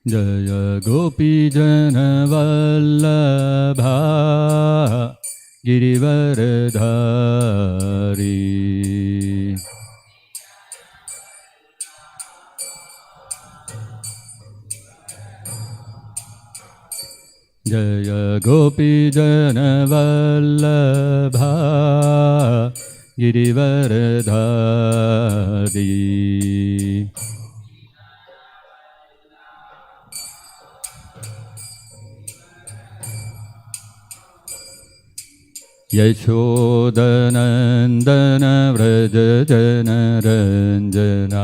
जय गोपीजनवल्लभा गिरिवरधारी। जय गोपीजनवल्लभा गिरिवरधारी। यशोदनन्दन व्रज जनरञ्जना।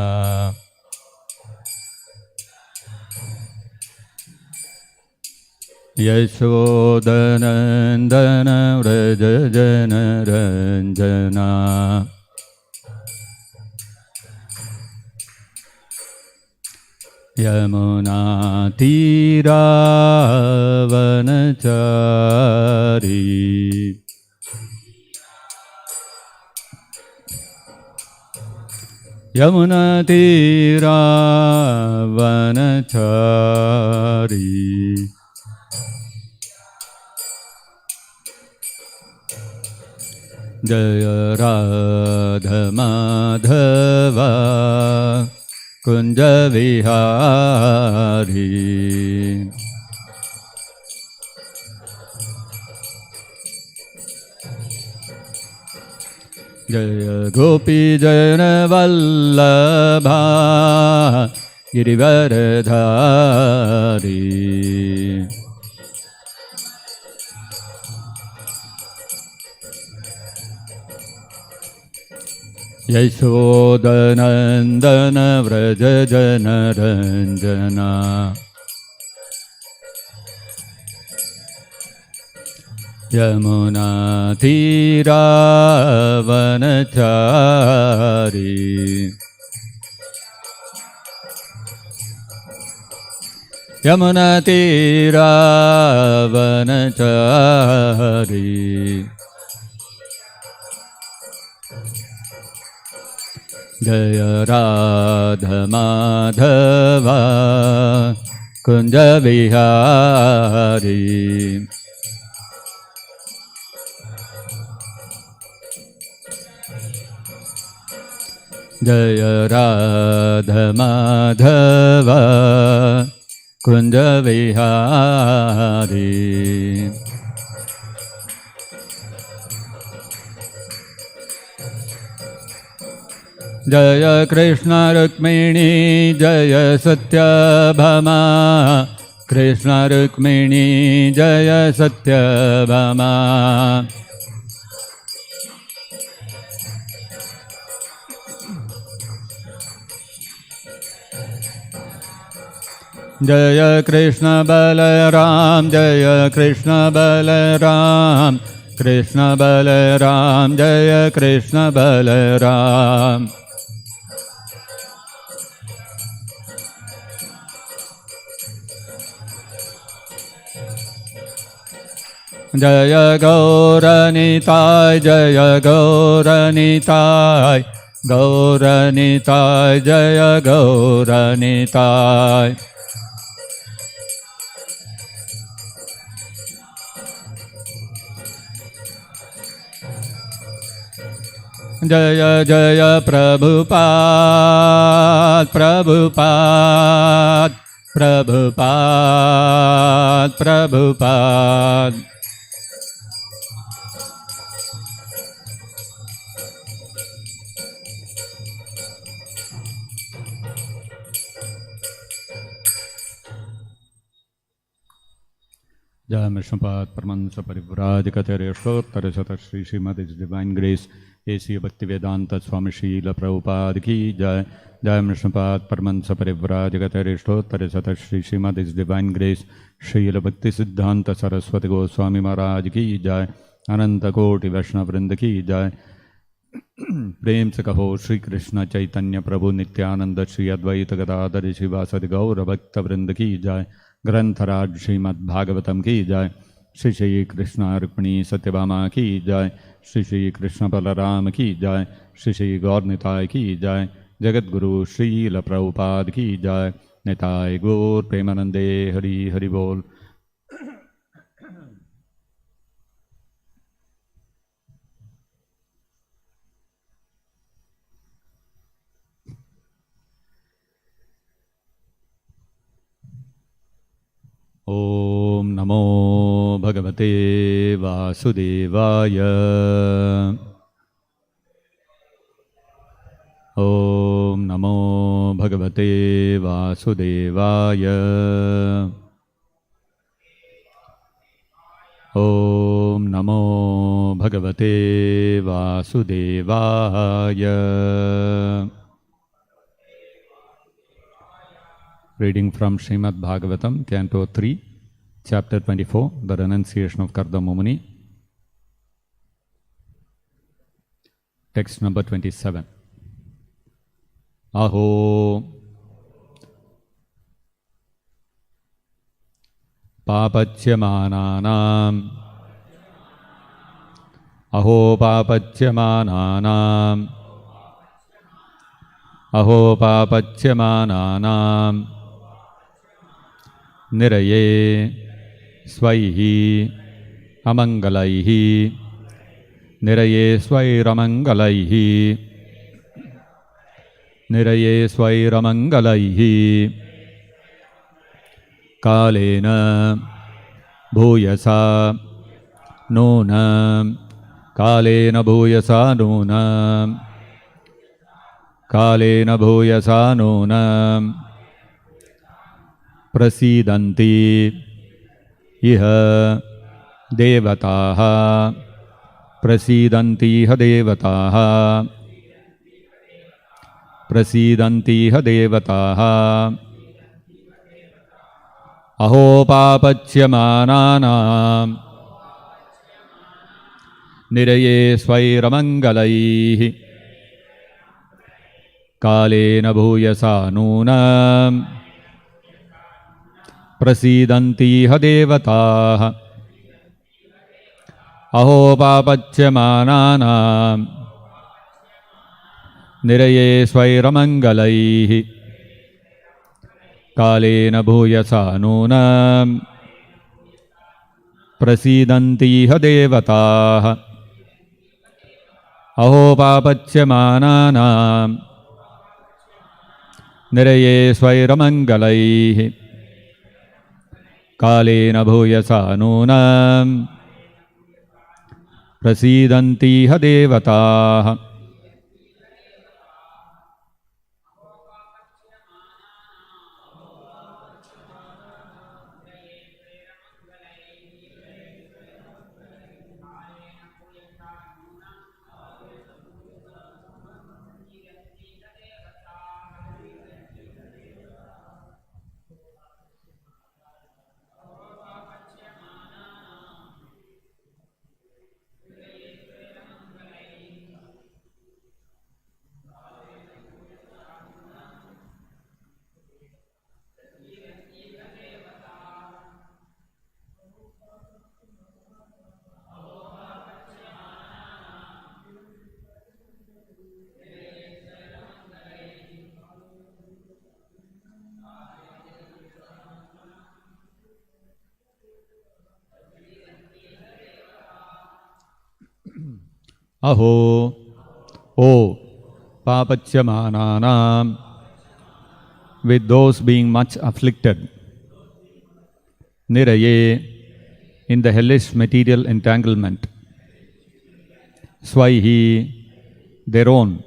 यशोदनन्दन व्रज जनरञ्जना। यमुनातीरावनचारी। यमुनातीरावनचारी। जय राधमाधवा कुञ्जविहारी। जय गोपीजनवल्लभा गिरिवरधारी। यशोदनन्दन व्रज जनरञ्जना। यमुनातीरावनचारी। यमुनातीरावनचारी। जय राधमाधवा कुञ्जविहारी। जय राधमाधवा कुञ्जविहारी। जय कृष्ण रुक्मिणी जय सत्यभामा। कृष्ण रुक्मिणी जय सत्यभामा। जय कृष्ण बलराम जय कृष्ण बलराम। कृष्ण बलराम जय कृष्ण बलराम। जय गौरनिताय जय गौरनिताय। गौरनिताय जय गौरनिताय। जय जय प्रभुपाद प्रभुपाद प्रभुपाद प्रभुपाद। जय विष्णुपाद परमहंस परिव्राजकतरेष्ठोत्तर शत Shri Srimad divine grace AC Bhaktivedanta Swami Srila Prabhupada की जय। जय विष्णुपाद परमहंस परिव्राजकतरेष्ठोत्तर शत श्री श्रीमद डिवाइन ग्रेस शील भक्ति सिद्धांत सरस्वती गोस्वामी महाराज की जय। अनंत कोटि वैष्णव वृंद की जय। प्रेम से कहो श्री कृष्ण चैतन्य प्रभु नित्यानंद श्री अद्वैत गदाधर शिवासदि गौर भक्त वृंद की जय। ग्रंथराज श्रीमद्-भागवतम की जय। श्री श्री कृष्ण रुक्मिणी सत्यभामा की जय। श्री श्री कृष्ण बलराम की जय। श्री श्री गौरनिताय की जय। जगत गुरु श्रील प्रभुपाद की जय। Nitai Gaur Premanande Hari Hari Bol. Om Namo Bhagavate Vasudevaya. Om Namo Bhagavate Vasudevaya. Om Namo Bhagavate Vasudevaya. Reading from Srimad-Bhagavatam, Canto 3, Chapter 24, the renunciation of Kardama-muni. Text number 27. Aho papachyamananam Aho papachyamananam Aho papachyamananam Niraye Svaihi Amangalaihi Niraye Svairamangalaihi Niraye Svairamangalaihi Kalena Bhuyasa Nunam Kalena Bhuyasa Nunam Kalena Bhuyasa Nunam Prasidanti Iha Devataha Prasidanti Iha Devataha Prasidanti Iha Devataha Aho papachyamananam Niraye Svairamangalaihi Kalena Bhuyasa Nunam Prasidanti Iha Devataha Aho papachyamananam Niraye Svairamangalaihi Kalena Bhuyasa Nunam Prasidanti Iha Devataha Aho papachyamananam Niraye Svairamangalaihi Kalena Bhuyasa Nunam Prasidanti Iha Devataha Aho, O papachyamananam, with those being much afflicted, Niraye, in the hellish material entanglement, Svaihi, their own,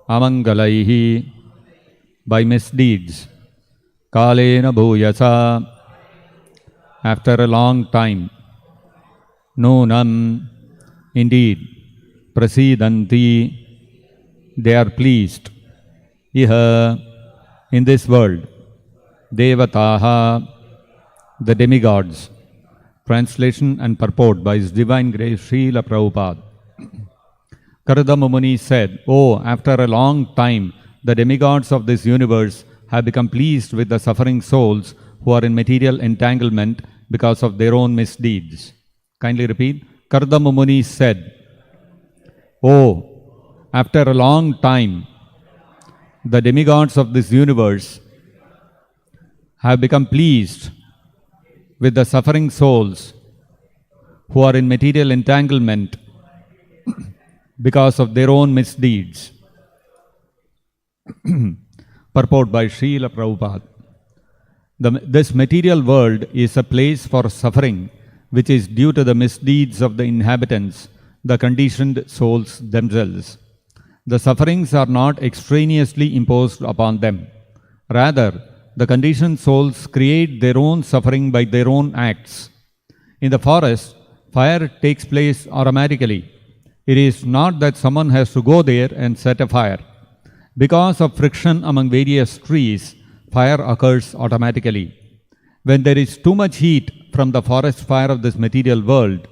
Amangalaihi, by misdeeds, Kalena Bhuyasa, after a long time, Nunam, indeed, Prasidanti, they are pleased, Iha, in this world, Devataha, the demigods. Translation and purport by His Divine Grace Srila Prabhupada. Kardama Muni said, "Oh, after a long time, the demigods of this universe have become pleased with the suffering souls who are in material entanglement because of their own misdeeds." Kindly repeat. Kardama Muni said, "Oh, after a long time, the demigods of this universe have become pleased with the suffering souls who are in material entanglement because of their own misdeeds. Purport by Srila Prabhupada. This material world is a place for suffering which is due to the misdeeds of the inhabitants, the conditioned souls themselves. The sufferings are not extraneously imposed upon them. Rather, the conditioned souls create their own suffering by their own acts. In the forest, fire takes place automatically. It is not that someone has to go there and set a fire. Because of friction among various trees, fire occurs automatically. When there is too much heat from the forest fire of this material world,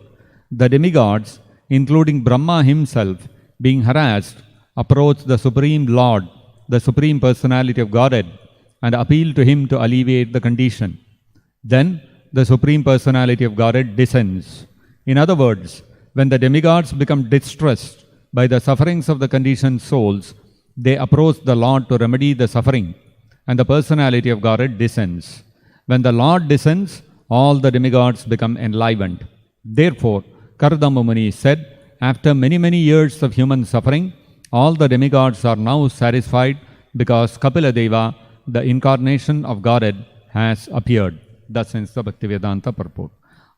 the demigods, including Brahma himself, being harassed, approach the Supreme Lord, the Supreme Personality of Godhead, and appeal to him to alleviate the condition. Then the Supreme Personality of Godhead descends. In other words, when the demigods become distressed by the sufferings of the conditioned souls, they approach the Lord to remedy the suffering, and the Personality of Godhead descends. When the Lord descends, all the demigods become enlivened. Therefore, Kardama Muni said, after many, many years of human suffering, all the demigods are now satisfied because Kapila Deva, the incarnation of Godhead, has appeared. Thus ends the Bhaktivedanta purport.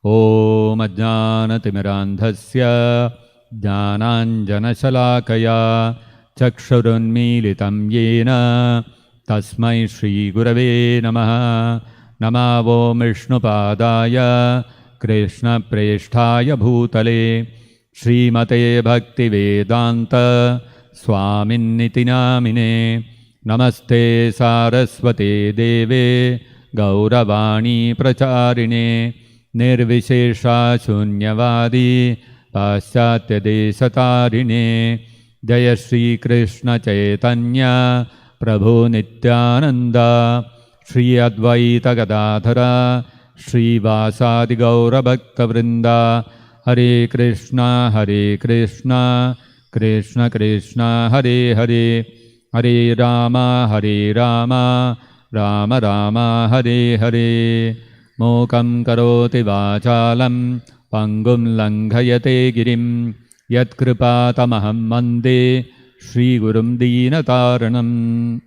Om Ajnana Timirandhasya Jnananjana Shalakaya Chakshurunmilitam Yena Tasmai Shri Gurave Namaha Namavo Vishnupadaya Krishna Presthaya Bhutale Srimate Bhaktivedanta Swaminiti Namine Namaste Saraswate Deve Gauravani Pracharine Nirvishesha Shunyavadi Paschatya Desatarine Jaya Shri Krishna Chaitanya Prabhu Nityananda Shri Advaita Gadadhara Shri Vasadi Gaura Bhakta Vrinda Hare Krishna Krishna Krishna Hare Hare Hare Rama Rama Rama Hare Hare Mokam karoti vachalam pangum langhayate girim yat kripatamaham mande Shri Gurum Deenataranam.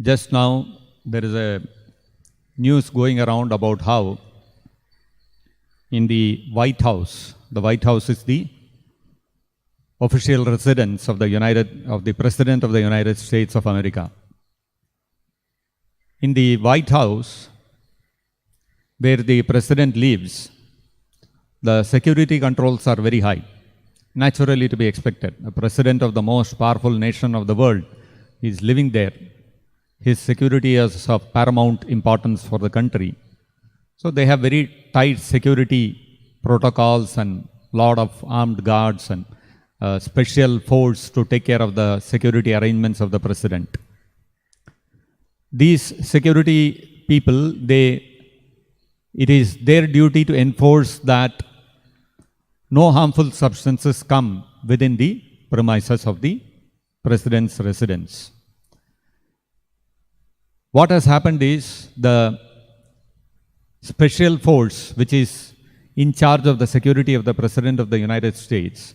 Just now there is a news going around about how in the White House is the official residence of the President of the United States of America. In the White House, where the President lives, the security controls are very high, naturally to be expected. The President of the most powerful nation of the world is living there. His security is of paramount importance for the country. So they have very tight security protocols and lot of armed guards and special force to take care of the security arrangements of the President. These security people, it is their duty to enforce that no harmful substances come within the premises of the President's residence. What has happened is the special force which is in charge of the security of the President of the United States,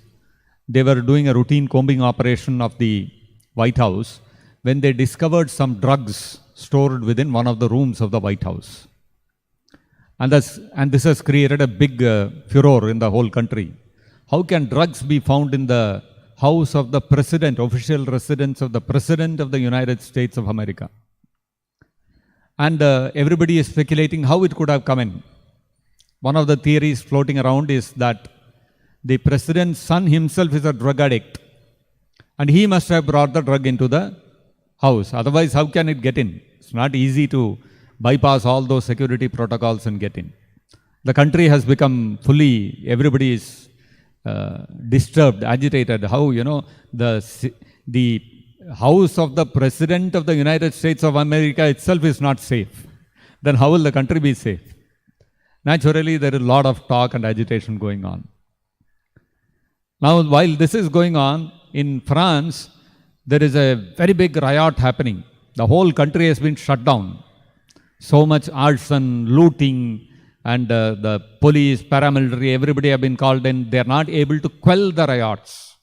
they were doing a routine combing operation of the White House when they discovered some drugs stored within one of the rooms of the White House. And this has created a big furor in the whole country. How can drugs be found in the house of the President, official residence of the President of the United States of America? And everybody is speculating how it could have come in. One of the theories floating around is that the President's son himself is a drug addict, and he must have brought the drug into the house. Otherwise, how can it get in? It's not easy to bypass all those security protocols and get in. The country has become everybody is disturbed, agitated. How, the house of the President of the United States of America itself is not safe. Then how will the country be safe? Naturally, there is a lot of talk and agitation going on. Now, while this is going on, in France, there is a very big riot happening. The whole country has been shut down. So much arson, looting, and the police, paramilitary, everybody have been called in. They are not able to quell the riots.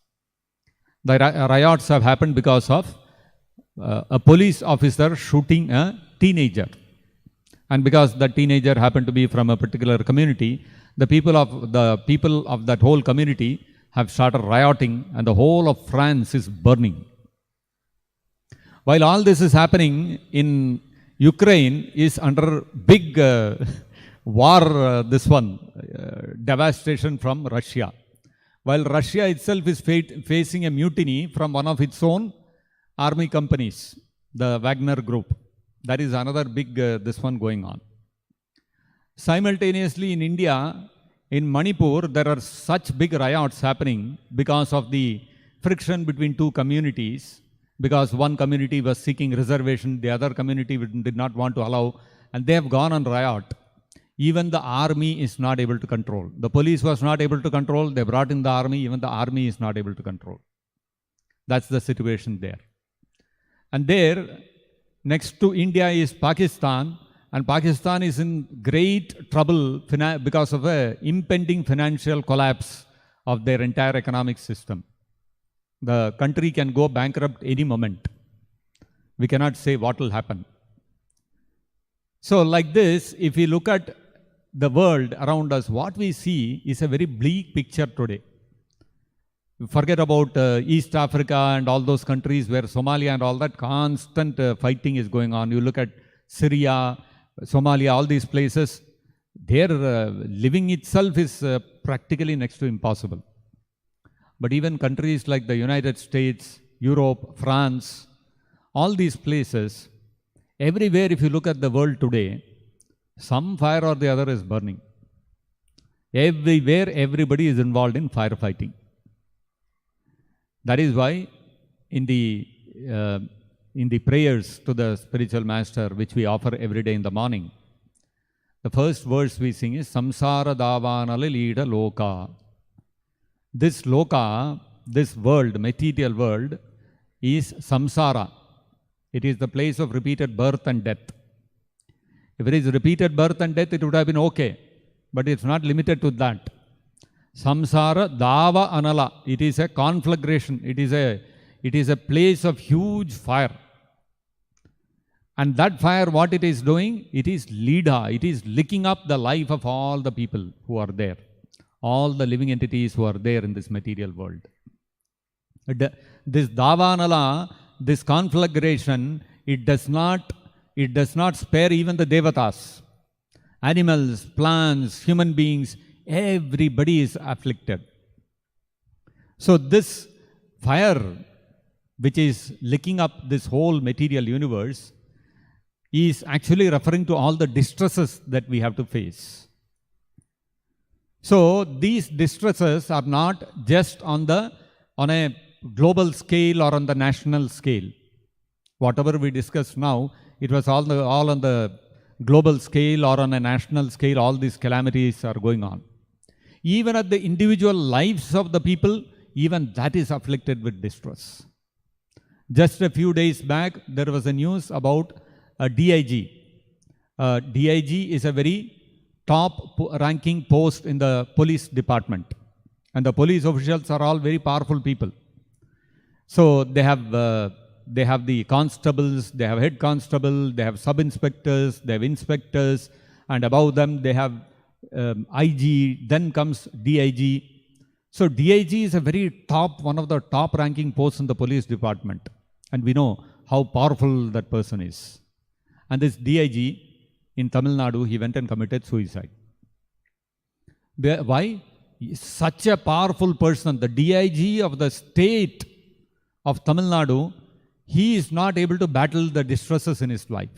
The riots have happened because of a police officer shooting a teenager. And because the teenager happened to be from a particular community, the people of that whole community have started rioting, and the whole of France is burning. While all this is happening, in Ukraine is under big war, devastation from Russia. While Russia itself is facing a mutiny from one of its own army companies, the Wagner group. That is another big going on. Simultaneously in India, in Manipur, there are such big riots happening because of the friction between two communities. Because one community was seeking reservation, the other community did not want to allow, and they have gone on riot. Even the army is not able to control. The police was not able to control, they brought in the army, even the army is not able to control. That's the situation there. And there, next to India is Pakistan, and Pakistan is in great trouble because of an impending financial collapse of their entire economic system. The country can go bankrupt any moment. We cannot say what will happen. So like this, if we look at the world around us, what we see is a very bleak picture today. Forget about East Africa and all those countries where Somalia and all that constant fighting is going on. You look at Syria, Somalia, all these places, their living itself is practically next to impossible. But even countries like the United States, Europe, France, all these places, everywhere if you look at the world today, some fire or the other is burning. Everywhere, everybody is involved in firefighting. That is why in the prayers to the spiritual master, which we offer every day in the morning, the first verse we sing is Samsara Davanala Lida Loka. This loka, this world, material world, is samsara. It is the place of repeated birth and death. If it is repeated birth and death, it would have been okay. But it's not limited to that. Samsara dava anala. It is a conflagration. It is a place of huge fire. And that fire, what it is doing? It is lida. It is licking up the life of all the people who are there. All the living entities who are there in this material world. This davanala, this conflagration, it does not spare even the devatas. Animals, plants, human beings, everybody is afflicted. So this fire, which is licking up this whole material universe, is actually referring to all the distresses that we have to face. So these distresses are not just on a global scale or on the national scale. Whatever we discussed now, it was all on the global scale or on a national scale. All these calamities are going on. Even at the individual lives of the people, even that is afflicted with distress. Just a few days back, there was a news about a DIG. DIG is a very top ranking post in the police department. And the police officials are all very powerful people. So they have the constables, they have head constable, they have sub-inspectors, they have inspectors, and above them they have IG, then comes DIG. So DIG is a very one of the top ranking posts in the police department. And we know how powerful that person is. And this DIG, in Tamil Nadu, he went and committed suicide. Why? Such a powerful person, the DIG of the state of Tamil Nadu, he is not able to battle the distresses in his life.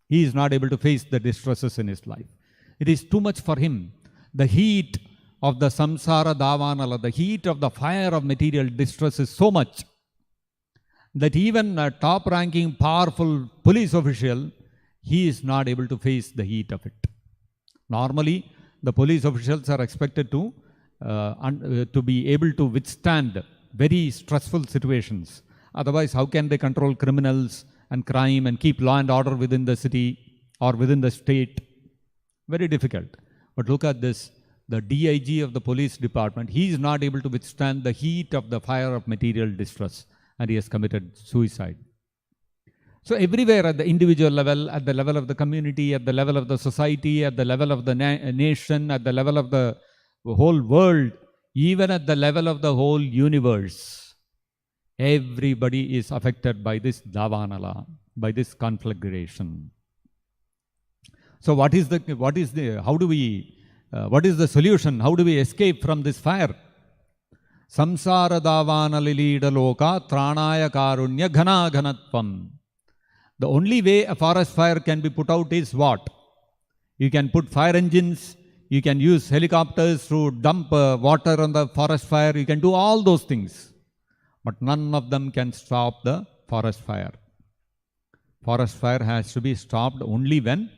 He is not able to face the distresses in his life. It is too much for him. The heat of the samsara davanala, the heat of the fire of material distress is so much that even a top-ranking, powerful police official, he is not able to face the heat of it. Normally, the police officials are expected to to be able to withstand very stressful situations. Otherwise, how can they control criminals and crime and keep law and order within the city or within the state? Very difficult. But look at this. The DIG of the police department, he is not able to withstand the heat of the fire of material distress, and he has committed suicide. So everywhere, at the individual level, at the level of the community, at the level of the society, at the level of the nation, at the level of the whole world, even at the level of the whole universe, everybody is affected by this davanala, by this conflagration. So what is the solution? How do we escape from this fire? Samsara davanalilida loka tranaya karunya ghana ghanatvam. The only way a forest fire can be put out is what? You can put fire engines, you can use helicopters to dump water on the forest fire, you can do all those things. But none of them can stop the forest fire. Forest fire has to be stopped only when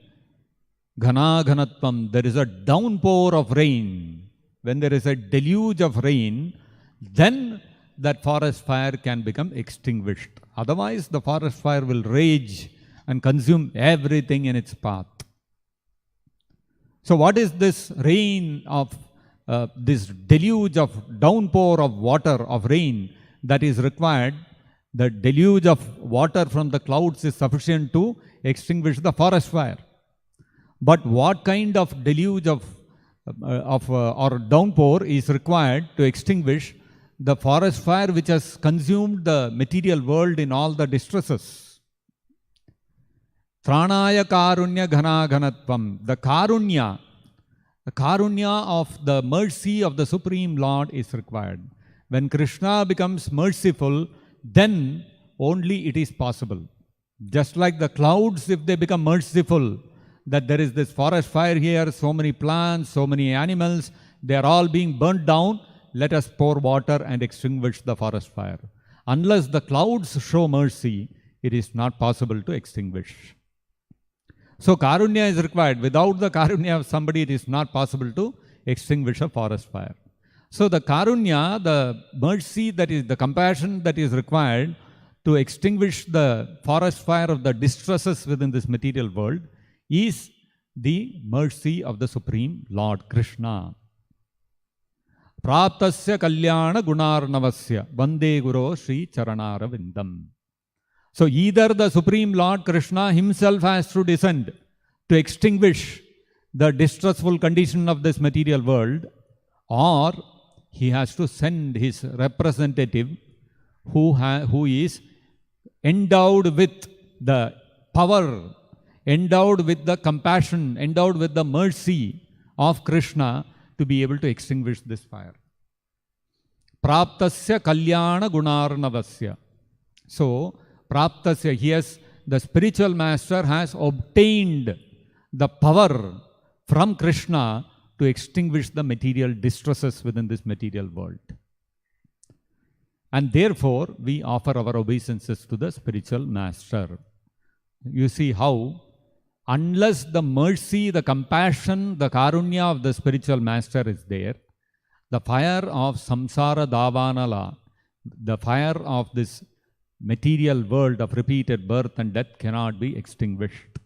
ghana ghanatvam, there is a downpour of rain. When there is a deluge of rain, then that forest fire can become extinguished. Otherwise, the forest fire will rage and consume everything in its path. So what is this rain of, this deluge of downpour of water, of rain that is required? The deluge of water from the clouds is sufficient to extinguish the forest fire. But what kind of deluge or downpour is required to extinguish the forest fire which has consumed the material world in all the distresses? Pranaya karunya ghana ghanatvam. The karunya of the mercy of the Supreme Lord is required. When Krishna becomes merciful, then only it is possible. Just like the clouds, if they become merciful, that there is this forest fire here, so many plants, so many animals, they are all being burnt down. Let us pour water and extinguish the forest fire. Unless the clouds show mercy, it is not possible to extinguish. So karunya is required. Without the karunya of somebody, it is not possible to extinguish a forest fire. So the karunya, the mercy, that is the compassion that is required to extinguish the forest fire of the distresses within this material world, is the mercy of the Supreme Lord Krishna. Praptasya kalyana gunarnavasya vande guru Sri Charanara Vindam. So either the Supreme Lord Krishna himself has to descend to extinguish the distressful condition of this material world, or he has to send his representative who is endowed with the power, endowed with the compassion, endowed with the mercy of Krishna to be able to extinguish this fire. Praptasya kalyana gunarnavasya. So, praptasya, the spiritual master has obtained the power from Krishna to extinguish the material distresses within this material world. And therefore, we offer our obeisances to the spiritual master. You see how, unless the mercy, the compassion, the karunya of the spiritual master is there, the fire of samsara davanala, the fire of this material world of repeated birth and death cannot be extinguished.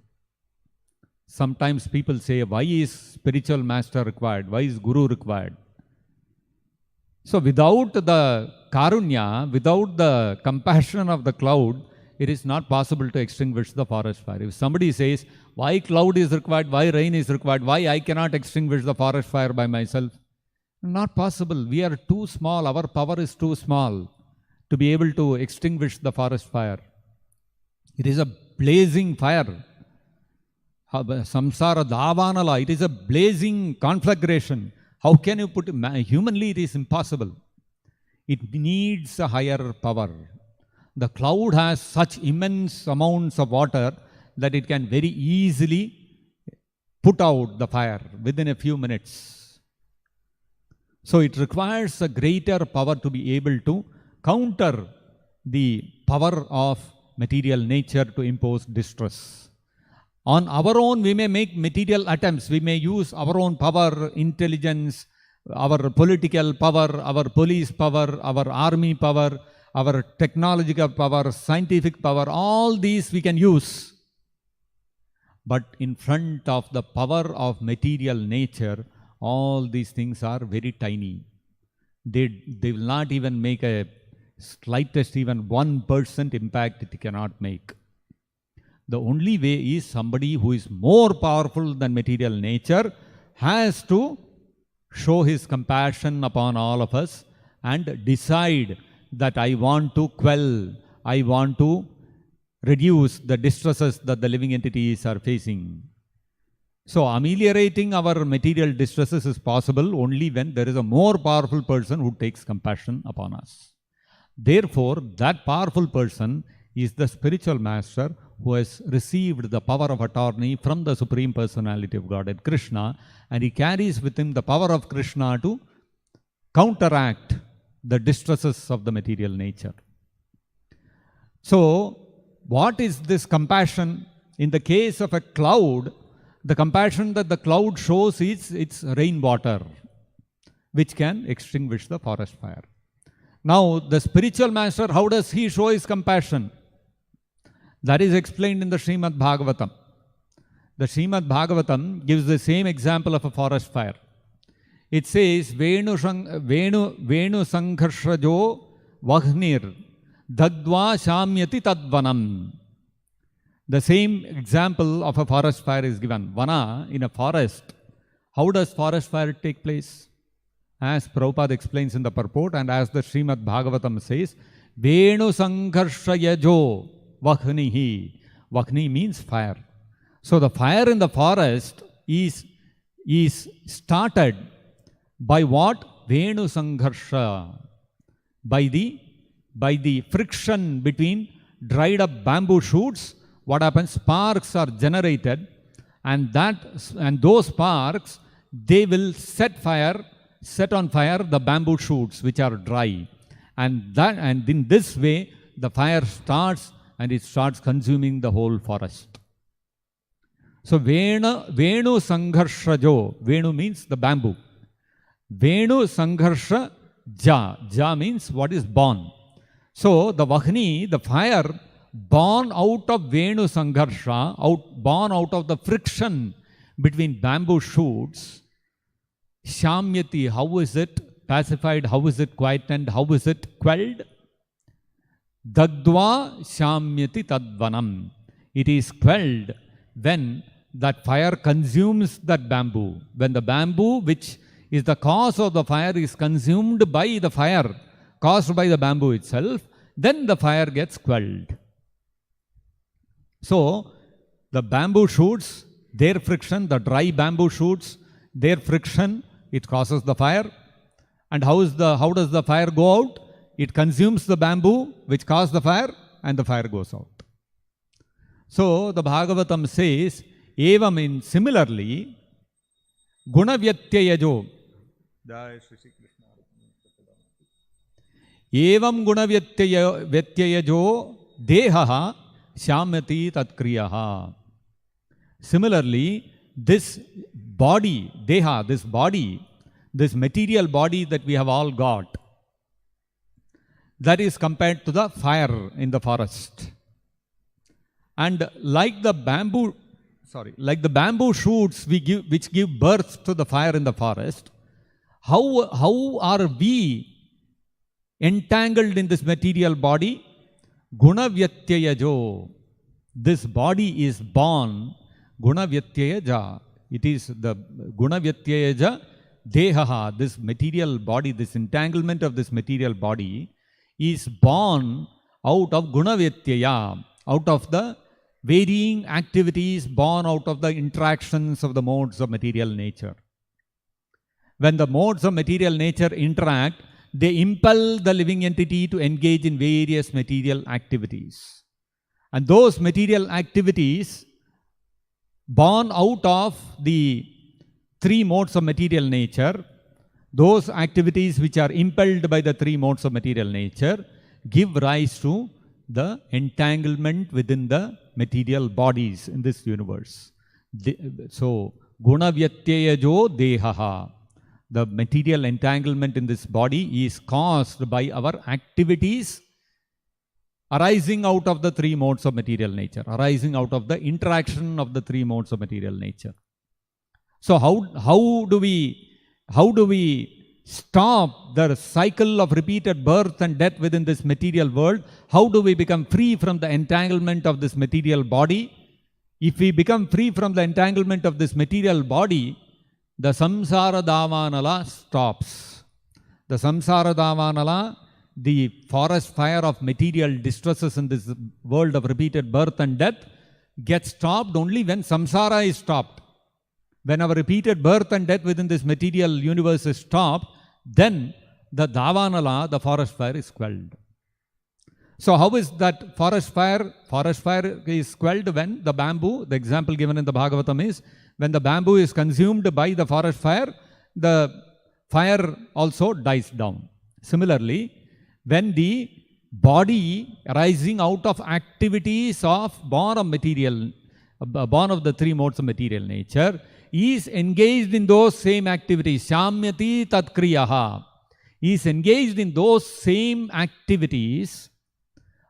Sometimes people say, why is spiritual master required? Why is guru required? So without the karunya, without the compassion of the cloud, it is not possible to extinguish the forest fire. If somebody says, why cloud is required, why rain is required, why I cannot extinguish the forest fire by myself? Not possible. We are too small. Our power is too small to be able to extinguish the forest fire. It is a blazing fire. Samsara davanala, it is a blazing conflagration. How can you put it? Humanly, it is impossible. It needs a higher power. The cloud has such immense amounts of water that it can very easily put out the fire within a few minutes. So it requires a greater power to be able to counter the power of material nature to impose distress. On our own, we may make material attempts. We may use our own power, intelligence, our political power, our police power, our army power, our technological power, scientific power, all these we can use. But in front of the power of material nature, all these things are very tiny. They will not even make a slightest, even 1% impact it cannot make. The only way is somebody who is more powerful than material nature has to show his compassion upon all of us and decide that I want to quell, I want to reduce the distresses that the living entities are facing. So ameliorating our material distresses is possible only when there is a more powerful person who takes compassion upon us. Therefore, that powerful person is the spiritual master who has received the power of attorney from the Supreme Personality of Godhead, Krishna, and he carries with him the power of Krishna to counteract the distresses of the material nature. So, what is this compassion? In the case of a cloud, the compassion that the cloud shows is its rainwater, which can extinguish the forest fire. Now, the spiritual master, how does he show his compassion? That is explained in the Srimad-Bhagavatam. The Srimad-Bhagavatam gives the same example of a forest fire. It says, Venu Sangharshajo Vahnir Dagdva Shamyati Tadvanam. The same example of a forest fire is given. Vana, in a forest. How does forest fire take place? As Prabhupada explains in the purport and as the Srimad-Bhagavatam says, Venu Sangharshayajo Vahnihi. Vahni means fire. So the fire in the forest is started by what? Venu Sangharsha. By the friction between dried up bamboo shoots, what happens? Sparks are generated, and those sparks, they will set on fire the bamboo shoots which are dry. And in this way, the fire starts and it starts consuming the whole forest. So Venu Sangharshajo, Venu means the bamboo. Venu Sangharsha Ja. Ja means what is born. So the Vahni, the fire, born out of Venu Sangharsha, born out of the friction between bamboo shoots, Shamyati, how is it pacified? How is it quietened? How is it quelled? Dagdva Shamyati Tadvanam. It is quelled when that fire consumes that bamboo. When the bamboo, which is the cause of the fire, is consumed by the fire caused by the bamboo itself, then the fire gets quelled. So, the bamboo shoots, their friction, the dry bamboo shoots, their friction, it causes the fire. And how does the fire go out? It consumes the bamboo which caused the fire, and the fire goes out. So, the Bhagavatam says, Evam means similarly, Gunavyattyayajo. Evam Gunavyattyayajo Dehaha Shamyati Tatkriyaha. Similarly, this body, Deha, this material body that we have all got, that is compared to the fire in the forest. And like the bamboo shoots which give birth to the fire in the forest, how are we entangled in this material body? Gunavyattyayajo. This body is born. Gunavyattyayaja. It is the Gunavyattyayaja Dehaha. This material body, this entanglement of this material body is born out of Gunavyattaya, out of the varying activities born out of the interactions of the modes of material nature. When the modes of material nature interact, they impel the living entity to engage in various material activities. And those material activities born out of the three modes of material nature, those activities which are impelled by the three modes of material nature, give rise to the entanglement within the material bodies in this universe. So, Gunavyattyayajo Dehaha. the material entanglement in this body is caused by our activities arising out of the three modes of material nature, arising out of the interaction of the three modes of material nature. So how do we stop the cycle of repeated birth and death within this material world? How do we become free from the entanglement of this material body? If we become free from the entanglement of this material body, the samsara davanala stops. The samsara davanala, the forest fire of material distresses in this world of repeated birth and death, gets stopped only when samsara is stopped. When our repeated birth and death within this material universe is stopped, then the davanala, the forest fire, is quelled. So how is that forest fire? Forest fire is quelled when the bamboo, the example given in the Bhagavatam is, when the bamboo is consumed by the forest fire, the fire also dies down. Similarly, when the body arising out of activities of born of the three modes of material nature is engaged in those same activities, shamyati tat kriyaha, is engaged in those same activities,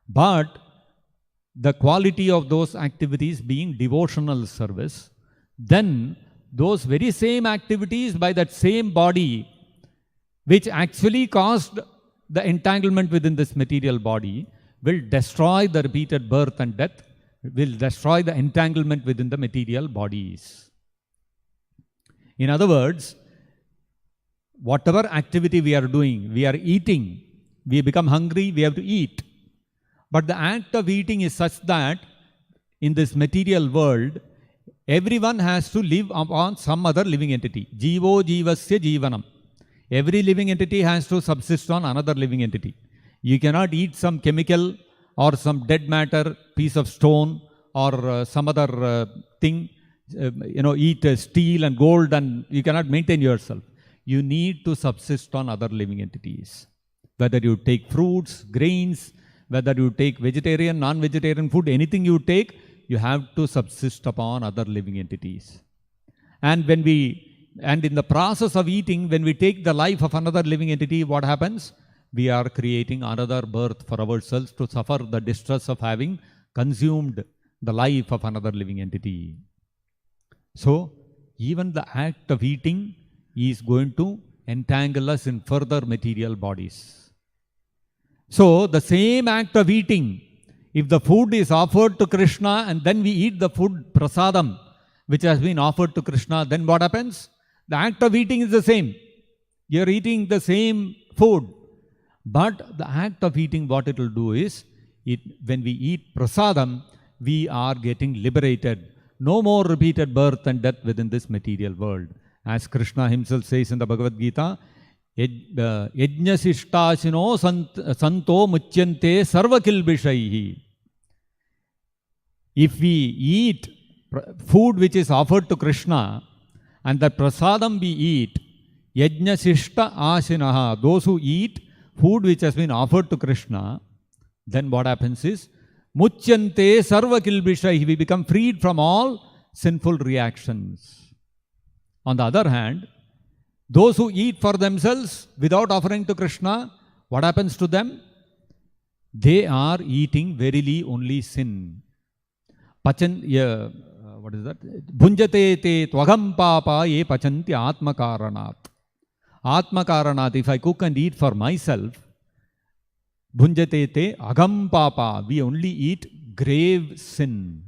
but the quality of those activities being devotional service, then those very same activities by that same body, which actually caused the entanglement within this material body, will destroy the repeated birth and death, will destroy the entanglement within the material bodies. In other words, whatever activity we are doing, we are eating, we become hungry, we have to eat. But the act of eating is such that in this material world, everyone has to live upon some other living entity. Jivo jivasya jivanam. Every living entity has to subsist on another living entity. You cannot eat some chemical or some dead matter, piece of stone or some other thing, eat steel and gold, and you cannot maintain yourself. You need to subsist on other living entities. Whether you take fruits, grains, whether you take vegetarian, non-vegetarian food, anything you take, you have to subsist upon other living entities. And in the process of eating, when we take the life of another living entity, what happens? We are creating another birth for ourselves to suffer the distress of having consumed the life of another living entity. So, even the act of eating is going to entangle us in further material bodies. So, the same act of eating, if the food is offered to Krishna and then we eat the food prasadam, which has been offered to Krishna, then what happens? The act of eating is the same. You are eating the same food. But the act of eating, what it will do is, when we eat prasadam, we are getting liberated. No more repeated birth and death within this material world. As Krishna himself says in the Bhagavad-gita, Yajnasishtashino santo muchyante sarvakilbishaihi. If we eat food which is offered to Krishna, and the prasadam we eat, yajnasishta asinaha, those who eat food which has been offered to Krishna, then what happens is, muchyante sarvakilbishaihi, we become freed from all sinful reactions. On the other hand, those who eat for themselves without offering to Krishna, what happens to them? They are eating verily only sin. What is that? Bhunjate te tvagam papa ye pachanti atmakaranat. Atmakaranat, if I cook and eat for myself, bhunjate te agam papa, we only eat grave sin.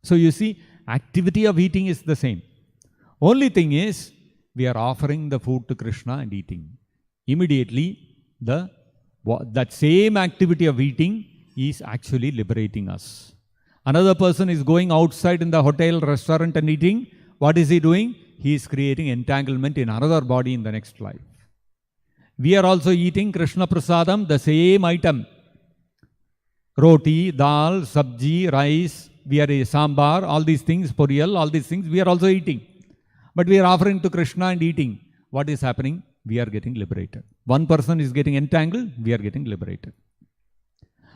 So you see, activity of eating is the same. Only thing is, we are offering the food to Krishna and eating. Immediately, that same activity of eating is actually liberating us. Another person is going outside in the hotel, restaurant and eating. What is he doing? He is creating entanglement in another body in the next life. We are also eating Krishna Prasadam, the same item. Roti, dal, sabji, rice, we are sambar, all these things, poriyal, all these things, we are also eating. But we are offering to Krishna and eating. What is happening? We are getting liberated. One person is getting entangled, we are getting liberated.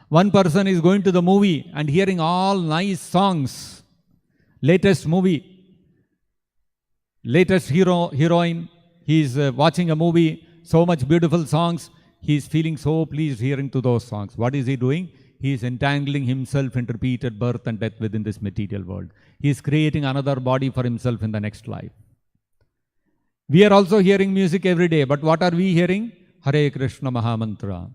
One person is going to the movie and hearing all nice songs, latest movie, latest hero, heroine, He's watching a movie, so much beautiful songs. He's feeling so pleased hearing to those songs. What is he doing? He is entangling himself in repeated birth and death within this material world. He is creating another body for himself in the next life. We are also hearing music every day, but what are we hearing? Hare Krishna Mahamantra.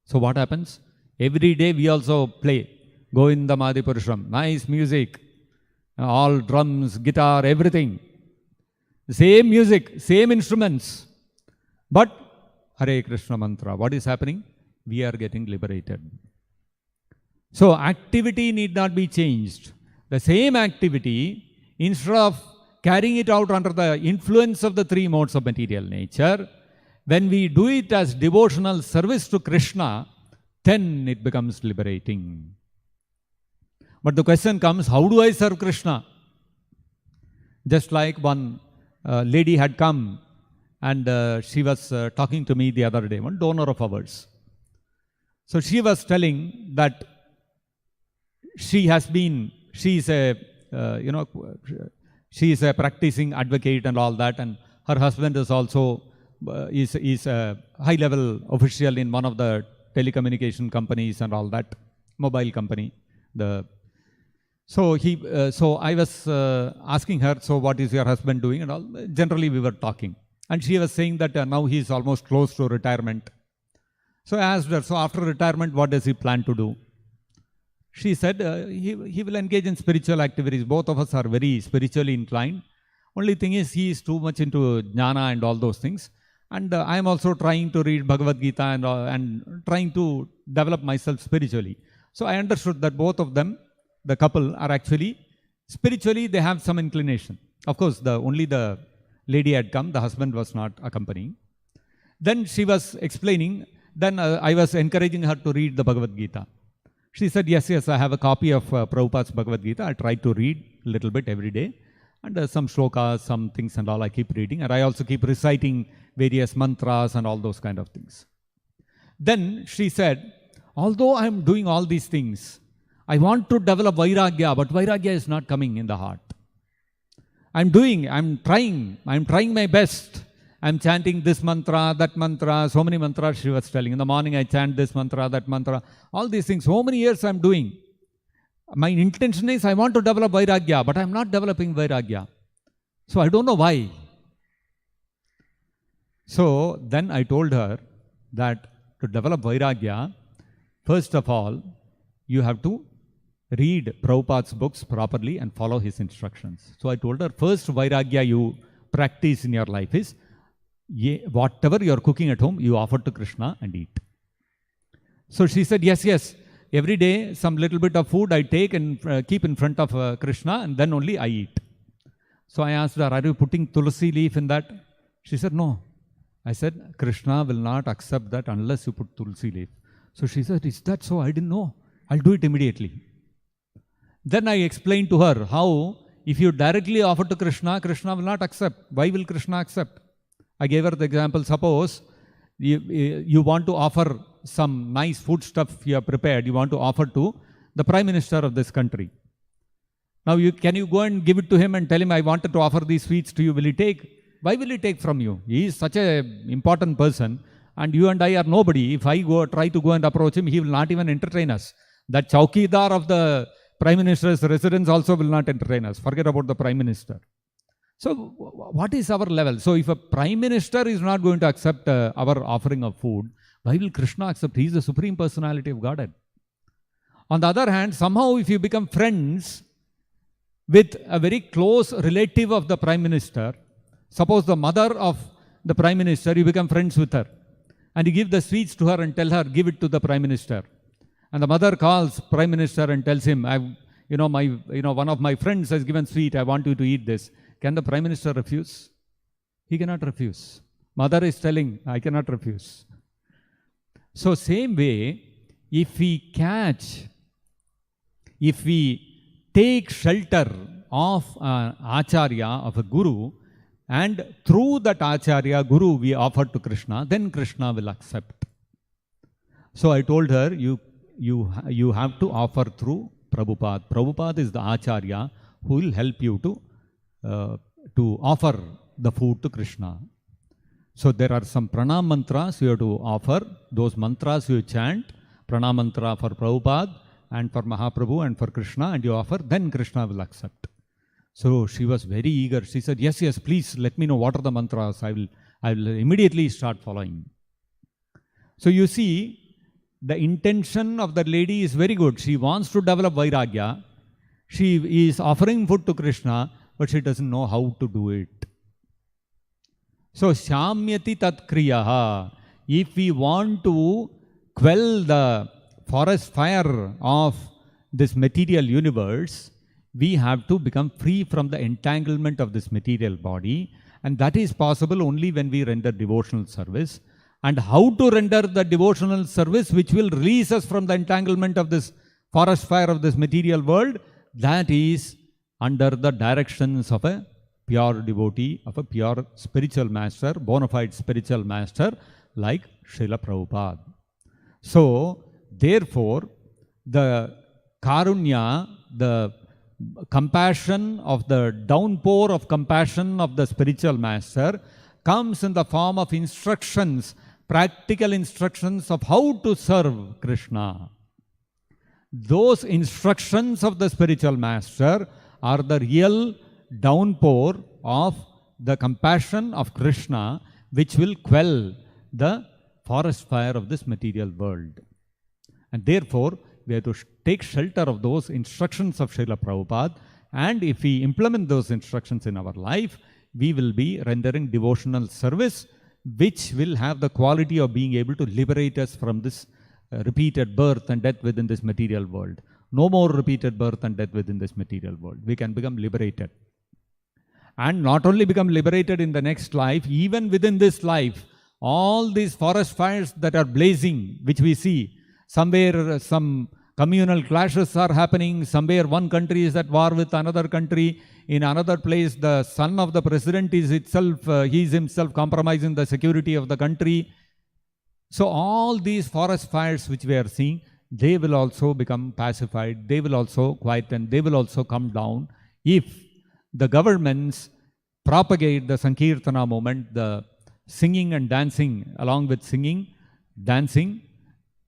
So what happens? Every day we also play Govinda Madhipurusham. Nice music. All drums, guitar, everything. Same music, same instruments. But Hare Krishna Mantra. What is happening? We are getting liberated. So activity need not be changed. The same activity, instead of carrying it out under the influence of the three modes of material nature, when we do it as devotional service to Krishna, then it becomes liberating. But the question comes, how do I serve Krishna? Just like one lady had come and she was talking to me the other day, one donor of ours. So she was telling that she is a practicing advocate and all that, and her husband is also is a high level official in one of the telecommunication companies and all that, mobile company. So I was asking her, so what is your husband doing and all. Generally we were talking, and she was saying that now he is almost close to retirement. So I asked her, so after retirement, what does he plan to do? She said he will engage in spiritual activities. Both of us are very spiritually inclined. Only thing is, he is too much into jnana and all those things. And I am also trying to read Bhagavad-gita and trying to develop myself spiritually. So I understood that both of them, the couple, are actually spiritually, they have some inclination. Of course, only the lady had come, the husband was not accompanying. Then she was explaining, then I was encouraging her to read the Bhagavad-gita. She said, yes, I have a copy of Prabhupada's Bhagavad-gita. I try to read a little bit every day. And some shlokas, some things and all I keep reading. And I also keep reciting various mantras and all those kind of things. Then she said, although I am doing all these things, I want to develop vairagya, but vairagya is not coming in the heart. I'm trying my best. I'm chanting this mantra, that mantra, so many mantras she was telling. In the morning I chant this mantra, that mantra, all these things. So many years I'm doing. My intention is I want to develop vairagya, but I'm not developing vairagya. So I don't know why. So then I told her that to develop vairagya, first of all, you have to read Prabhupada's books properly and follow his instructions. So I told her, first vairagya you practice in your life is, whatever you are cooking at home, you offer to Krishna and eat. So she said, yes. Every day, some little bit of food I take and keep in front of Krishna, and then only I eat. So I asked her, are you putting tulsi leaf in that? She said, no. I said, Krishna will not accept that unless you put tulsi leaf. So she said, is that so? I didn't know. I'll do it immediately. Then I explained to her how if you directly offer to Krishna, Krishna will not accept. Why will Krishna accept? I gave her the example, suppose you want to offer some nice food stuff you have prepared, you want to offer to the Prime Minister of this country. Now, can you go and give it to him and tell him, I wanted to offer these sweets to you, will he take? Why will he take from you? He is such an important person and you and I are nobody. If I try to go and approach him, he will not even entertain us. That Chowkidar of the Prime Minister's residence also will not entertain us. Forget about the Prime Minister. So, what is our level? So, if a Prime Minister is not going to accept our offering of food, why will Krishna accept? He is the Supreme Personality of Godhead. On the other hand, somehow if you become friends with a very close relative of the Prime Minister, suppose the mother of the Prime Minister, you become friends with her, and you give the sweets to her and tell her, give it to the Prime Minister. And the mother calls Prime Minister and tells him, one of my friends has given sweet, I want you to eat this. Can the Prime Minister refuse? He cannot refuse. Mother is telling, I cannot refuse. So same way, if we take shelter of an acharya, of a guru, and through that acharya, guru, we offer to Krishna, then Krishna will accept. So I told her, you have to offer through Prabhupada. Prabhupada is the acharya who will help you to offer the food to Krishna. So there are some pranam mantras you have to offer. Those mantras you chant, pranam mantra for Prabhupada and for Mahaprabhu and for Krishna, and you offer, then Krishna will accept. So she was very eager. She said, yes, yes, please let me know what are the mantras. I will immediately start following. So you see, the intention of the lady is very good. She wants to develop Vairagya. She is offering food to Krishna, but she doesn't know how to do it. So, Shamyati tat kriyaha. If we want to quell the forest fire of this material universe, we have to become free from the entanglement of this material body. And that is possible only when we render devotional service. And how to render the devotional service which will release us from the entanglement of this forest fire of this material world? That is under the directions of a pure devotee, of a pure spiritual master, bona fide spiritual master like Srila Prabhupada. So, therefore, the karunya, the compassion of the downpour of compassion of the spiritual master comes in the form of instructions, practical instructions of how to serve Krishna. Those instructions of the spiritual master are the real downpour of the compassion of Krishna, which will quell the forest fire of this material world. And therefore, we have to take shelter of those instructions of Srila Prabhupada, and if we implement those instructions in our life, we will be rendering devotional service, which will have the quality of being able to liberate us from this repeated birth and death within this material world. No more repeated birth and death within this material world. We can become liberated. And not only become liberated in the next life, even within this life, all these forest fires that are blazing, which we see, somewhere some communal clashes are happening, somewhere one country is at war with another country, in another place the son of the president is himself compromising the security of the country. So all these forest fires which we are seeing, they will also become pacified, they will also quieten, they will also come down if the governments propagate the Sankirtana movement, the singing and dancing, along with singing, dancing,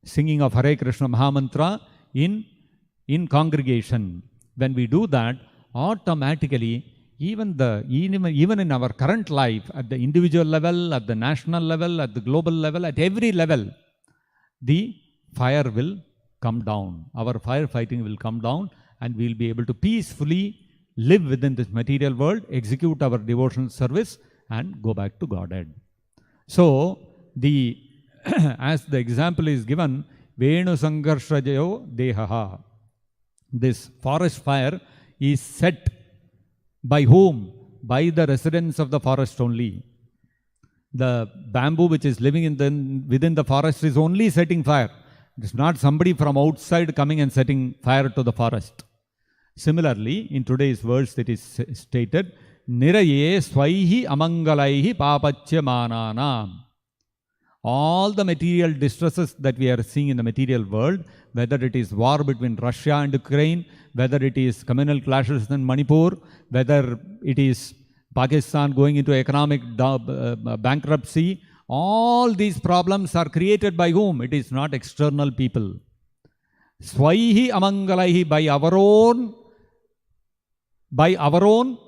singing of Hare Krishna Mahamantra in congregation. When we do that, automatically, even in our current life, at the individual level, at the national level, at the global level, at every level, the fire will come down. Our firefighting will come down, and we will be able to peacefully live within this material world, execute our devotional service, and go back to Godhead. So, as the example is given, Venu Sangarshajayo Dehaha. This forest fire is set by whom? By the residents of the forest only. The bamboo which is living within the forest is only setting fire. It is not somebody from outside coming and setting fire to the forest. Similarly, in today's verse it is stated, Niraye Swaihi Amangalaihi Papachya Mananam. All the material distresses that we are seeing in the material world, whether it is war between Russia and Ukraine, whether it is communal clashes in Manipur, whether it is Pakistan going into economic bankruptcy, all these problems are created by whom? It is not external people. Swaihi Amangalaihi, by our own,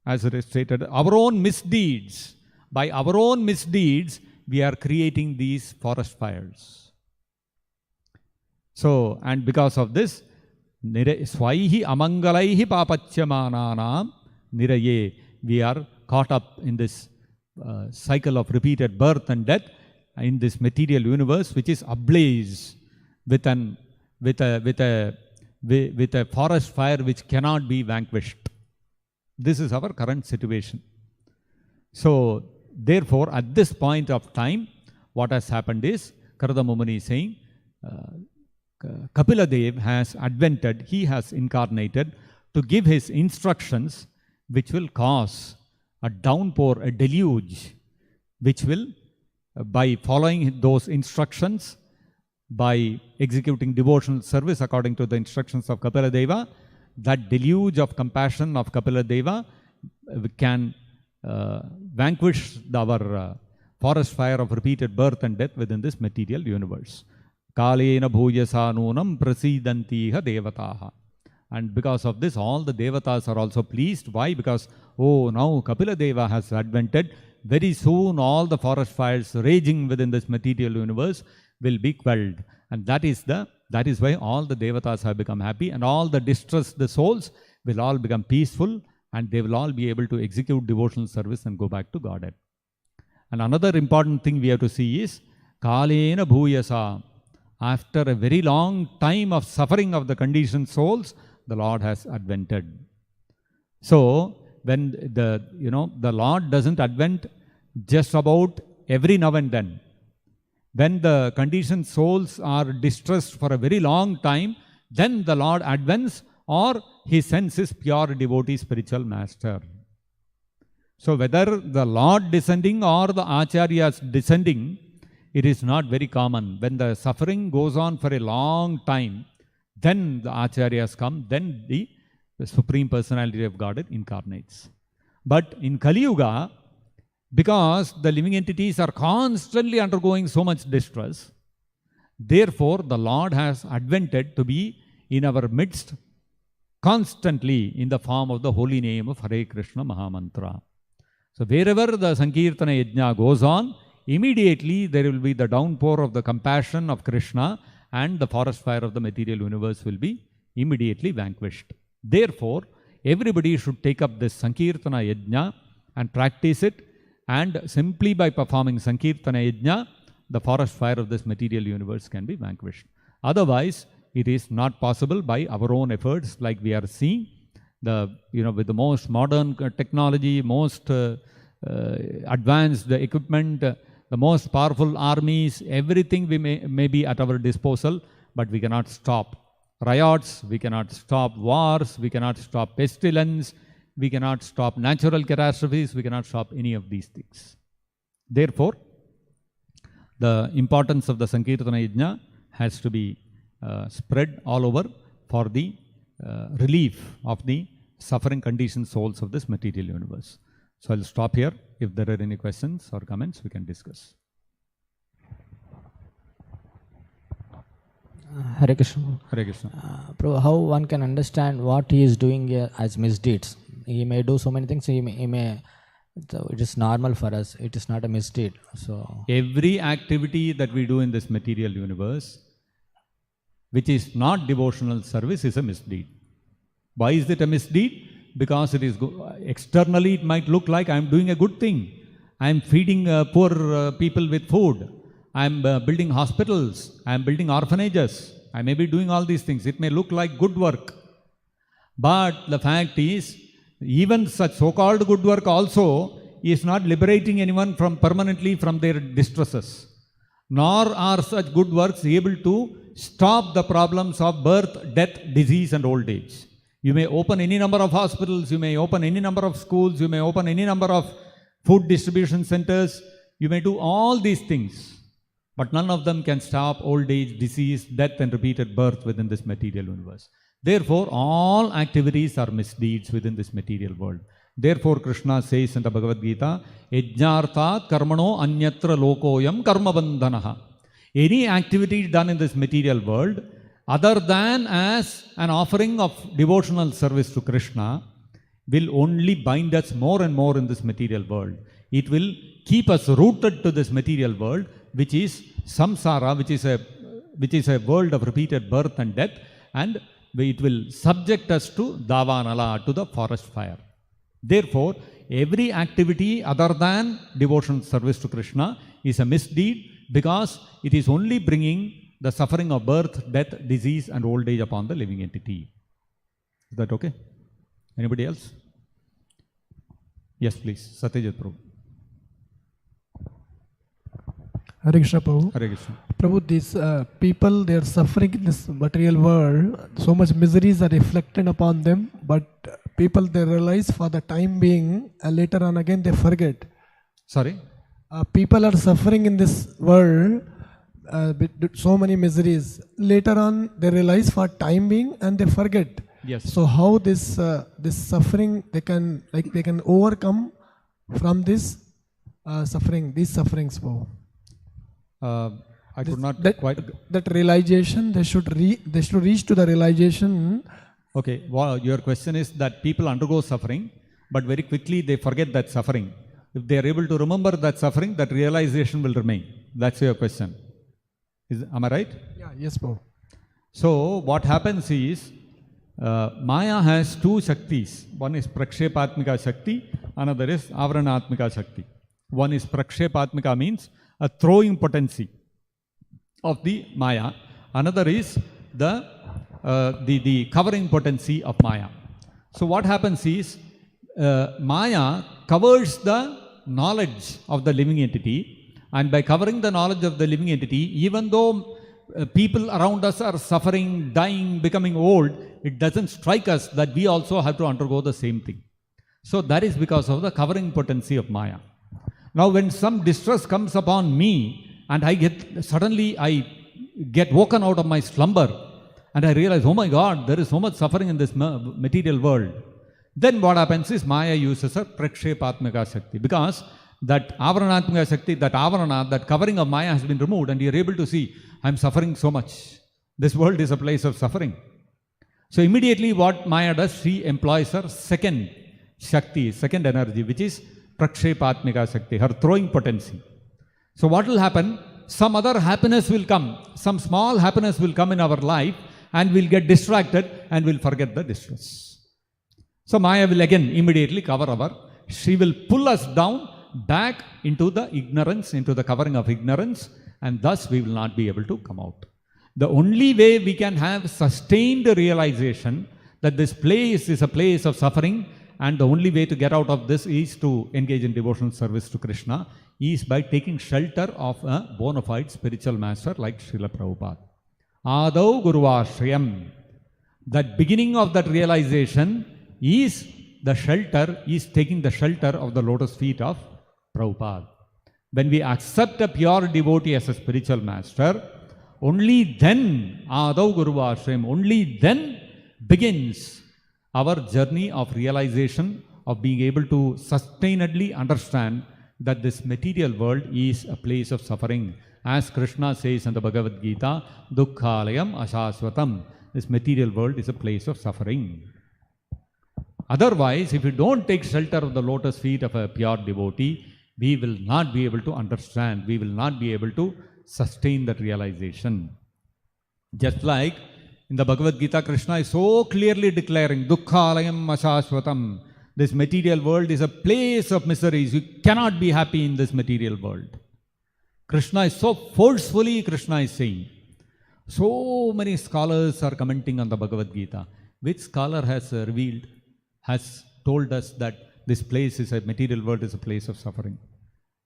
as it is stated, our own misdeeds. By our own misdeeds, we are creating these forest fires. So, and because of this, Swaihi Amangalaihi Papachyamananam Niraye, we are caught up in this cycle of repeated birth and death in this material universe, which is ablaze with a forest fire which cannot be vanquished. This is our current situation. So, therefore, at this point of time, what has happened is, Karada Mumani is saying, Kapila Dev has advented, he has incarnated to give his instructions which will cause a downpour, a deluge, which will, by following those instructions, by executing devotional service according to the instructions of Kapila Deva, that deluge of compassion of Kapila Deva can vanquish our forest fire of repeated birth and death within this material universe. Kalena bhuyasa nunam prasidantiha devataha. And because of this, all the devatas are also pleased. Why? Because, now Kapila Deva has advented. Very soon, all the forest fires raging within this material universe will be quelled. And that is why all the devatas have become happy, and all the distressed souls will all become peaceful, and they will all be able to execute devotional service and go back to Godhead. And another important thing we have to see is Kalena Bhuyasa. After a very long time of suffering of the conditioned souls, the Lord has advented. So when the Lord doesn't advent just about every now and then. When the conditioned souls are distressed for a very long time, then the Lord advents, or He sends His pure devotee spiritual master. So whether the Lord descending or the Acharyas descending, it is not very common. When the suffering goes on for a long time, then the Acharyas come, then the Supreme Personality of Godhead incarnates. But in Kali Yuga, because the living entities are constantly undergoing so much distress, therefore the Lord has advented to be in our midst constantly in the form of the holy name of Hare Krishna Mahamantra. So wherever the Sankirtana Yajna goes on, immediately there will be the downpour of the compassion of Krishna, and the forest fire of the material universe will be immediately vanquished. Therefore, everybody should take up this Sankirtana Yajna and practice it, and simply by performing Sankirtana Yajna, the forest fire of this material universe can be vanquished. Otherwise, it is not possible by our own efforts, like we are seeing, with the most modern technology, most advanced equipment, the most powerful armies, everything we may be at our disposal, but we cannot stop riots, we cannot stop wars, we cannot stop pestilence, we cannot stop natural catastrophes, we cannot stop any of these things. Therefore, the importance of the Sankirtana Yajna has to be spread all over for the relief of the suffering conditioned souls of this material universe. So I'll stop here. If there are any questions or comments, we can discuss. Hare Krishna. Hare Krishna. Prabhu, how one can understand what he is doing here as misdeeds? He may do so many things. So it is normal for us. It is not a misdeed. So every activity that we do in this material universe, which is not devotional service, is a misdeed. Why is it a misdeed? Because it is externally it might look like I am doing a good thing. I am feeding poor people with food. I am building hospitals. I am building orphanages. I may be doing all these things. It may look like good work. But the fact is, even such so-called good work also is not liberating anyone permanently from their distresses. Nor are such good works able to stop the problems of birth, death, disease and old age. You may open any number of hospitals, you may open any number of schools, you may open any number of food distribution centers, you may do all these things, but none of them can stop old age, disease, death and repeated birth within this material universe. Therefore, all activities are misdeeds within this material world. Therefore, Krishna says in the Bhagavad-gita, Yajnarthat karmano anyatra lokoyam karma bandhanaha. Any activity done in this material world, other than as an offering of devotional service to Krishna, will only bind us more and more in this material world. It will keep us rooted to this material world, which is samsara, which is a world of repeated birth and death, and it will subject us to davanala, to the forest fire. Therefore, every activity other than devotional service to Krishna is a misdeed, because it is only bringing the suffering of birth, death, disease and old age upon the living entity. Is that okay? Anybody else? Yes, please. Satyajit Prabhu. Hare Krishna Prabhu. Hare Krishna. Prabhu, these people, they are suffering in this material world. So much miseries are reflected upon them, but people, they realize for the time being, and later on again they forget. Sorry? People are suffering in this world, so many miseries. Later on they realize for time being and they forget. Yes. So how this suffering they can overcome from this suffering, these sufferings, Prabhu. I could not quite. That realization, they should reach to the realization. Okay, well, your question is that people undergo suffering, but very quickly they forget that suffering. If they are able to remember that suffering, that realization will remain. That's your question. Am I right? Yeah, yes, Prabhu. So what happens is, Maya has two Shaktis. One is Prakshepatmika Shakti, another is Avranatmika Shakti. One is Prakshepatmika, means a throwing potency of the Maya. Another is the covering potency of Maya. So what happens is, Maya covers the knowledge of the living entity, and by covering the knowledge of the living entity, even though people around us are suffering, dying, becoming old, it doesn't strike us that we also have to undergo the same thing. So that is because of the covering potency of Maya. Now when some distress comes upon me, and suddenly I get woken out of my slumber, and I realize, oh my God, there is so much suffering in this material world. Then what happens is, Maya uses a Prakshepatmika Shakti, because that Avranatmika Shakti, that Avarana, that covering of Maya has been removed, and you are able to see, I am suffering so much. This world is a place of suffering. So immediately what Maya does, she employs her second Shakti, second energy, which is Prakshepatmika Shakti, her throwing potency. So what will happen? Some other happiness will come, some small happiness will come in our life, and we'll get distracted and we'll forget the distress. So Maya will again immediately cover she will pull us down back into the ignorance, into the covering of ignorance, and thus we will not be able to come out. The only way we can have sustained realization that this place is a place of suffering, and the only way to get out of this is to engage in devotional service to Krishna, is by taking shelter of a bona fide spiritual master like Srila Prabhupada. Adau Guruvashrayam. That beginning of that realization is the shelter, is taking the shelter of the lotus feet of Prabhupada. When we accept a pure devotee as a spiritual master, only then, Adau Guruvashrayam, only then begins our journey of realization, of being able to sustainedly understand that this material world is a place of suffering. As Krishna says in the Bhagavad-gita, Dukkhalayam Ashashvatam. This material world is a place of suffering. Otherwise, if we don't take shelter of the lotus feet of a pure devotee, we will not be able to understand, we will not be able to sustain that realization. Just like in the Bhagavad-gita, Krishna is so clearly declaring, Dukkhalayam Ashashvatam. This material world is a place of miseries. You cannot be happy in this material world. Krishna is so forcefully, Krishna is saying. So many scholars are commenting on the Bhagavad-gita. Which scholar has revealed, has told us that this place is a material world, is a place of suffering?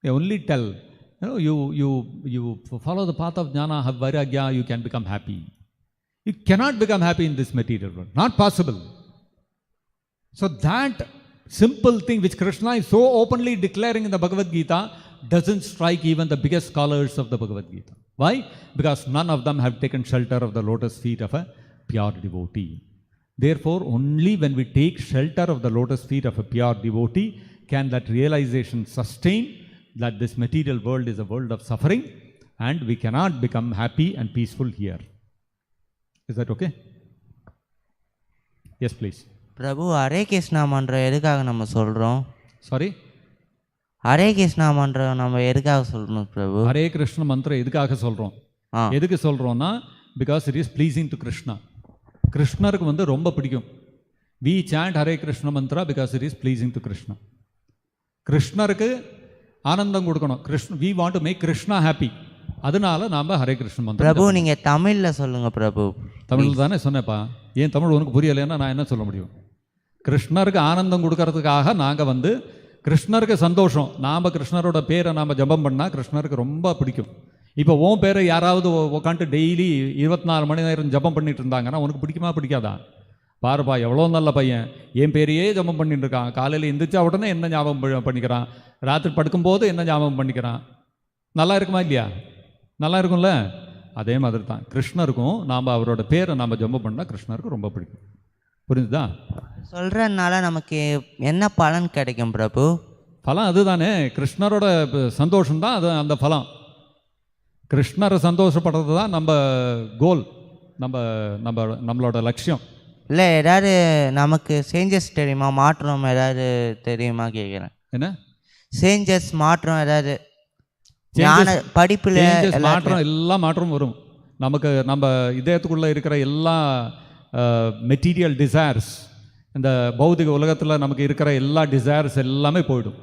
They only tell, you follow the path of jnana, have vairagya, you can become happy. You cannot become happy in this material world. Not possible. So that simple thing which Krishna is so openly declaring in the Bhagavad-gita doesn't strike even the biggest scholars of the Bhagavad-gita. Why? Because none of them have taken shelter of the lotus feet of a pure devotee. Therefore, only when we take shelter of the lotus feet of a pure devotee can that realization sustain that this material world is a world of suffering, and we cannot become happy and peaceful here. Is that okay? Yes, please. பிரபு, ஹரே கிருஷ்ணா மன்றம் எதுக்காக நம்ம சொல்கிறோம்? Sorry, Hare Krishna மன்றம் நம்ம எதுக்காக சொல்லணும் பிரபு? ஹரே கிருஷ்ண மந்திரம் எதுக்காக சொல்கிறோம்? எதுக்கு சொல்கிறோன்னா, because it is pleasing to Krishna. கிருஷ்ணருக்கு ரொம்ப பிடிக்கும். We chant Hare Krishna mantra because it is pleasing to Krishna. கிருஷ்ணருக்கு ஆனந்தம் கொடுக்கணும். We want to make Krishna happy. அதனால நாம் ஹரே கிருஷ்ண மந்திரம். பிரபு, நீங்கள் தமிழில் சொல்லுங்கள் பிரபு. தமிழில் தானே சொன்னேப்பா. ஏன் தமிழ் உனக்கு புரியலைன்னா நான் என்ன சொல்ல முடியும்? கிருஷ்ணருக்கு ஆனந்தம் கொடுக்கறதுக்காக நாங்கள் கிருஷ்ணருக்கு சந்தோஷம். நாம் கிருஷ்ணரோட பேரை நாம் ஜபம் பண்ணால் கிருஷ்ணருக்கு ரொம்ப பிடிக்கும். இப்போ உன் பேரை யாராவது உட்காந்துட்டு டெய்லி 24 மணி நேரம் ஜபம் பண்ணிட்டு இருந்தாங்கன்னா உனக்கு பிடிக்குமா பிடிக்காதா? பாருப்பா எவ்வளோ நல்ல பையன், என் பேரையே ஜபம் பண்ணிட்டு இருக்கான். காலையில் எந்திரிச்சா உடனே என்ன ஞாபகம் பண்ணிக்கிறான், ராத்திரி படுக்கும்போது என்ன ஞாபகம் பண்ணிக்கிறான். நல்லா இருக்குமா இல்லையா? நல்லா இருக்கும்ல. அதே மாதிரி தான் கிருஷ்ணருக்கும் நாம் அவரோட பேரை நாம் ஜபம் பண்ணால் கிருஷ்ணருக்கு ரொம்ப பிடிக்கும். புரிஞ்சுதா? சொல்கிறதுனால நமக்கு என்ன பலன் கிடைக்கும் பிரபு? பலம் அதுதானே, கிருஷ்ணரோட சந்தோஷம்தான் அது. அந்த பலம் கிருஷ்ணரை சந்தோஷப்படுறது தான் நம்ம கோல், நம்மளோட லட்சியம். இல்லை ஏதாவது நமக்கு சேஞ்சஸ் தெரியுமா, மாற்றம் ஏதாவது தெரியுமா கேட்குறேன். என்ன சேஞ்சஸ், மாற்றம் ஏதாவது படிப்பில் மாற்றம்? எல்லா மாற்றமும் வரும் நமக்கு. நம்ம இதயத்துக்குள்ளே இருக்கிற எல்லா மெட்டீரியல் டிசைர்ஸ், இந்த பௌதிக உலகத்தில் நமக்கு இருக்கிற எல்லா டிசைர்ஸ் எல்லாமே போயிடும்.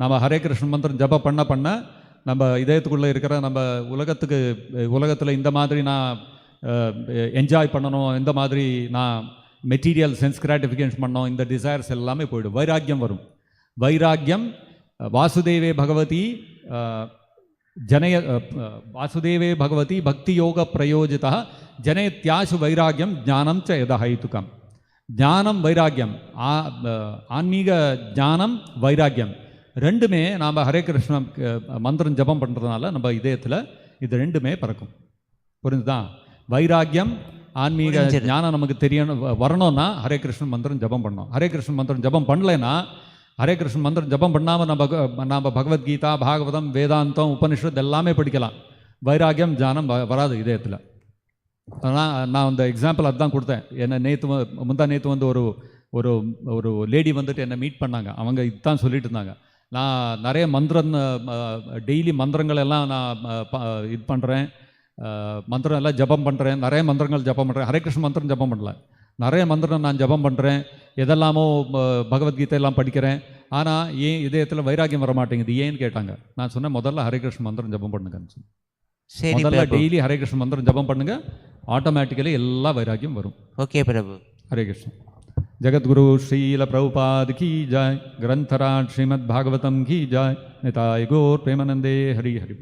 நம்ம ஹரே கிருஷ்ண மந்திரம் ஜபம் பண்ண நம்ம இதயத்துக்குள்ளே இருக்கிற நம்ம உலகத்தில் இந்த மாதிரி நான் என்ஜாய் பண்ணணும், இந்த மாதிரி நான் மெட்டீரியல் சென்ஸ் கிராட்டிஃபிகேஷன் பண்ணணும், இந்த டிசைர்ஸ் எல்லாமே போயிடும். வைராக்கியம் வரும். வைராக்கியம் வாசுதேவே பகவதி வாசுதேவே பகவதி பக்தி யோக பிரயோஜிதா ஜனயத்யாசு வைராக்கியம் ஞானம் ச யதஹைதுகம். ஞானம் வைராக்கியம், ஆன்மீக ஞானம் வைராக்கியம் ரெண்டுமே நாம் ஹரே கிருஷ்ண மந்திரம் ஜபம் பண்ணுறதுனால நம்ம இதயத்தில் இது ரெண்டுமே பறக்கும். புரிஞ்சுதான்? வைராக்கியம் ஆன்மீக ஞானம் நமக்கு தெரியணும் வரணும்னா ஹரே கிருஷ்ண மந்திரம் ஜபம் பண்ணணும். ஹரே கிருஷ்ண மந்திரம் ஜபம் பண்ணலைன்னா, ஹரே கிருஷ்ண மந்திரம் ஜபம் பண்ணாமல் நம்ம பகவத்கீதா, பாகவதம், வேதாந்தம், உபனிஷத் எல்லாமே படிக்கலாம். வைராக்கியம் ஞானம் வராது இதயத்தில். ஆனால் நான் அந்த எக்ஸாம்பிள் அதுதான் கொடுத்தேன். என்னை முந்தா நேற்று வந்து ஒரு லேடி வந்துட்டு என்னை மீட் பண்ணாங்க. அவங்க இதுதான் சொல்லிட்டு இருந்தாங்க, நான் நிறைய டெய்லி மந்திரங்கள் எல்லாம் நான் இது பண்ணுறேன், மந்திரம் எல்லாம் ஜபம் பண்ணுறேன், நிறைய மந்திரங்கள் ஜபம் பண்ணுறேன். ஹரே கிருஷ்ண மந்திரம் ஜபம் பண்ணல, நிறைய மந்திரம் நான் ஜபம் பண்ணுறேன், எதெல்லாமோ பகவத்கீதை எல்லாம் படிக்கிறேன், ஆனால் ஏன் இதயத்தில் வைராக்கியம் வர மாட்டேங்குது, ஏன்னு கேட்டாங்க. நான் சொன்னேன், முதல்ல ஹரே கிருஷ்ண மந்திரம் ஜபம் பண்ணுங்கன்னு. முதல்ல டெய்லி ஹரே கிருஷ்ண மந்திரம் ஜபம் பண்ணுங்க, ஆட்டோமேட்டிக்கலி எல்லா வைராக்கியம் வரும். ஓகே பிரபு. ஹரே கிருஷ்ண. जगद्गुरु श्रील प्रभुपाद की जय. ग्रंथराज श्रीमद् भागवतम की जय. निताय गौर प्रेमानंदे हरि हरि.